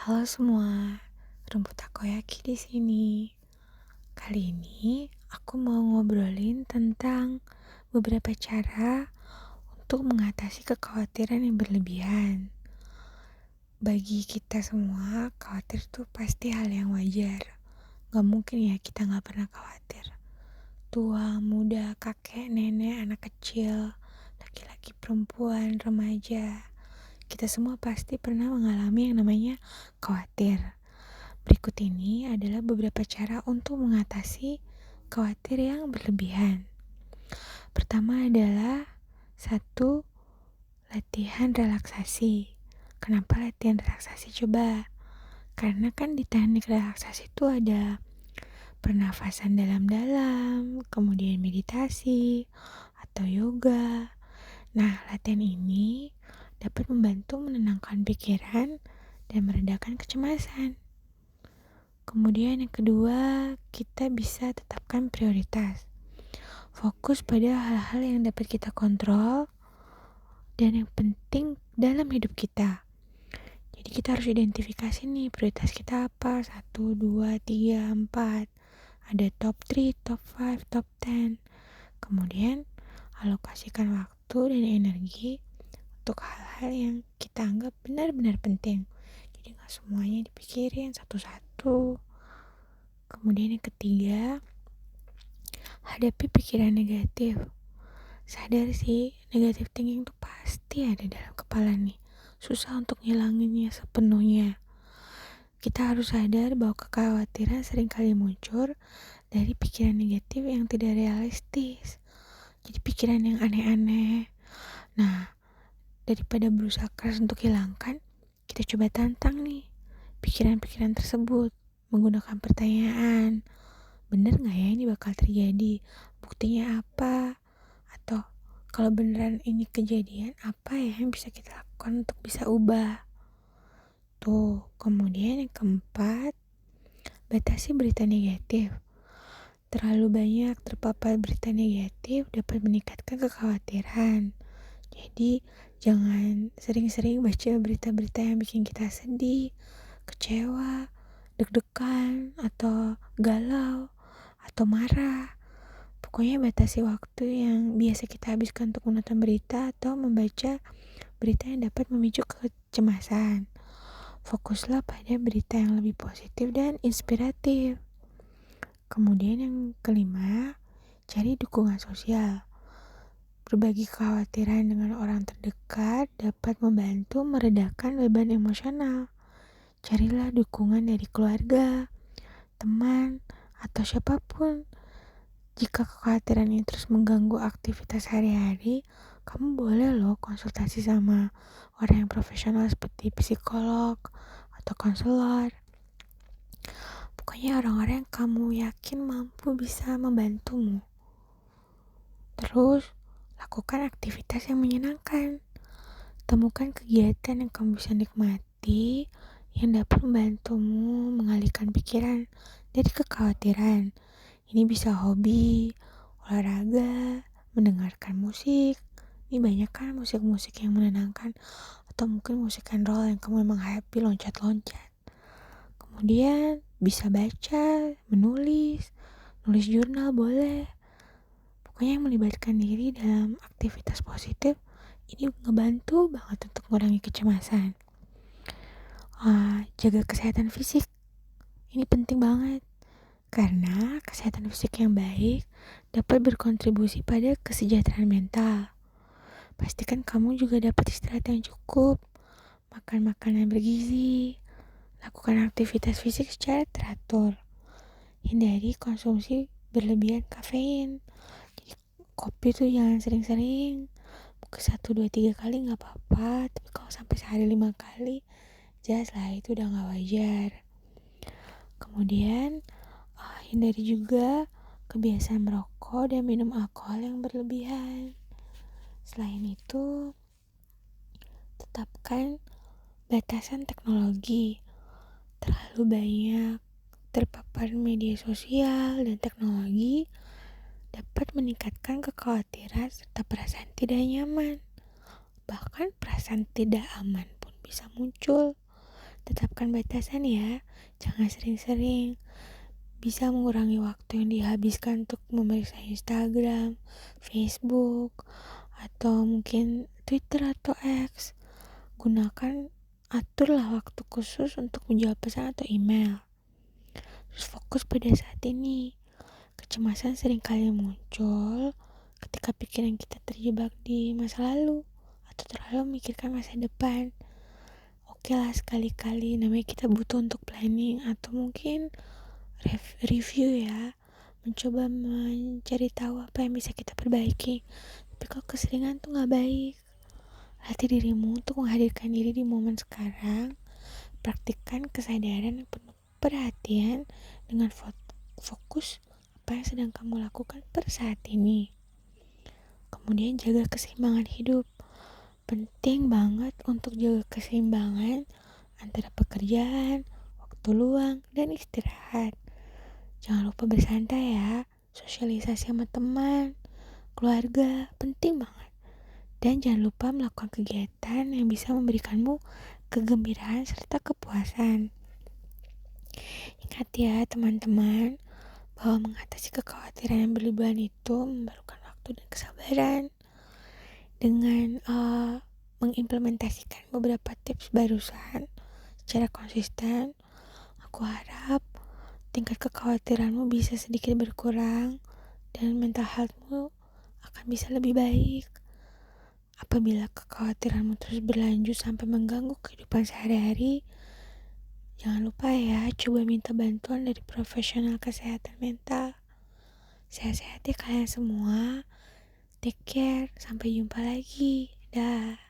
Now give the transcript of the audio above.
Halo semua, rumput takoyaki di sini. Kali ini aku mau ngobrolin tentang beberapa cara untuk mengatasi kekhawatiran yang berlebihan. Bagi kita semua, khawatir itu pasti hal yang wajar. Gak mungkin ya kita gak pernah khawatir. Tua, muda, kakek, nenek, anak kecil, laki-laki, perempuan, remaja. Kita semua pasti pernah mengalami yang namanya khawatir. Berikut ini adalah beberapa cara untuk mengatasi khawatir yang berlebihan. Pertama adalah latihan relaksasi. Kenapa latihan relaksasi? Coba. Karena kan di teknik relaksasi itu ada pernafasan dalam-dalam, kemudian meditasi, atau yoga. Nah, latihan ini dapat membantu menenangkan pikiran dan meredakan kecemasan. Kemudian yang kedua, kita bisa tetapkan prioritas. Fokus pada hal-hal yang dapat kita kontrol dan yang penting dalam hidup kita. Jadi kita harus identifikasi nih prioritas kita apa. 1, 2, 3, 4. Ada top 3, top 5, top 10. Kemudian alokasikan waktu dan energi untuk hal-hal yang kita anggap benar-benar penting. Jadi gak semuanya dipikirin satu-satu. Kemudian yang ketiga, hadapi pikiran negatif. Sadar sih, negatif thinking tuh pasti ada dalam kepala nih. Susah untuk ngilanginnya sepenuhnya. Kita harus sadar bahwa kekhawatiran seringkali muncul dari pikiran negatif yang tidak realistis. Jadi pikiran yang aneh-aneh. Nah, daripada berusaha keras untuk hilangkan, kita coba tantang nih pikiran-pikiran tersebut menggunakan pertanyaan. Bener gak ya ini bakal terjadi? Buktinya apa? Atau kalau beneran ini kejadian, apa ya yang bisa kita lakukan untuk bisa ubah? Tuh, kemudian yang keempat, batasi berita negatif. Terlalu banyak terpapar berita negatif dapat meningkatkan kekhawatiran. Jadi, jangan sering-sering baca berita-berita yang bikin kita sedih, kecewa, deg-degan, atau galau, atau marah. Pokoknya batasi waktu yang biasa kita habiskan untuk menonton berita atau membaca berita yang dapat memicu kecemasan. Fokuslah pada berita yang lebih positif dan inspiratif. Kemudian yang kelima, cari dukungan sosial. Berbagi kekhawatiran dengan orang terdekat dapat membantu meredakan beban emosional. Carilah dukungan dari keluarga, teman, atau siapapun. Jika kekhawatiran ini terus mengganggu aktivitas sehari-hari, kamu boleh loh konsultasi sama orang yang profesional seperti psikolog atau konselor. Pokoknya orang-orang yang kamu yakin mampu bisa membantumu. Terus, lakukan aktivitas yang menyenangkan. Temukan kegiatan yang kamu bisa nikmati yang dapat membantumu mengalihkan pikiran dari kekhawatiran. Ini bisa hobi, olahraga, mendengarkan musik. Ini banyak kan musik-musik yang menenangkan. Atau mungkin musik and roll yang kamu memang happy loncat-loncat. Kemudian bisa baca, nulis jurnal boleh. Pokoknya yang melibatkan diri dalam aktivitas positif ini ngebantu banget untuk mengurangi kecemasan. Jaga kesehatan fisik. Ini penting banget. Karena kesehatan fisik yang baik dapat berkontribusi pada kesejahteraan mental. Pastikan kamu juga dapat istirahat yang cukup, makan makanan bergizi, lakukan aktivitas fisik secara teratur. Hindari konsumsi berlebihan kafein. Jadi kopi tuh jangan sering-sering. Mungkin 1, 2, 3 kali gak apa-apa, tapi kalau sampai sehari 5 kali, jelas lah itu udah gak wajar. Kemudian hindari juga kebiasaan merokok dan minum alkohol yang berlebihan. Selain itu, tetapkan batasan teknologi. Terlalu banyak terpapar media sosial dan teknologi dapat meningkatkan kekhawatiran serta perasaan tidak nyaman. Bahkan perasaan tidak aman pun bisa muncul. Tetapkan batasan ya, jangan sering-sering. Bisa mengurangi waktu yang dihabiskan untuk memeriksa Instagram, Facebook, atau mungkin Twitter atau X. Gunakan, aturlah waktu khusus untuk menjawab pesan atau email. Terus fokus pada saat ini. Kecemasan seringkali muncul ketika pikiran kita terjebak di masa lalu atau terlalu memikirkan masa depan. Oke lah, sekali-kali namanya kita butuh untuk planning atau mungkin review ya, mencoba mencari tahu apa yang bisa kita perbaiki. Tapi kalau keseringan tuh gak baik. Latih dirimu untuk menghadirkan diri di momen sekarang. Praktikkan kesadaran yang penuh perhatian dengan fokus apa yang sedang kamu lakukan per saat ini. Kemudian jaga keseimbangan hidup. Penting banget untuk jaga keseimbangan antara pekerjaan, waktu luang, dan istirahat. Jangan lupa bersantai ya, sosialisasi sama teman, keluarga, penting banget. Dan jangan lupa melakukan kegiatan yang bisa memberikanmu kegembiraan serta kepuasan. Ingat ya teman-teman, bahwa mengatasi kekhawatiran yang berlebihan itu memerlukan waktu dan kesabaran. Dengan mengimplementasikan beberapa tips barusan secara konsisten, aku harap tingkat kekhawatiranmu bisa sedikit berkurang dan mental healthmu akan bisa lebih baik. Apabila kekhawatiranmu terus berlanjut sampai mengganggu kehidupan sehari-hari, jangan lupa ya, coba minta bantuan dari profesional kesehatan mental. Sehat-sehat ya kalian semua. Take care, sampai jumpa lagi. Dah.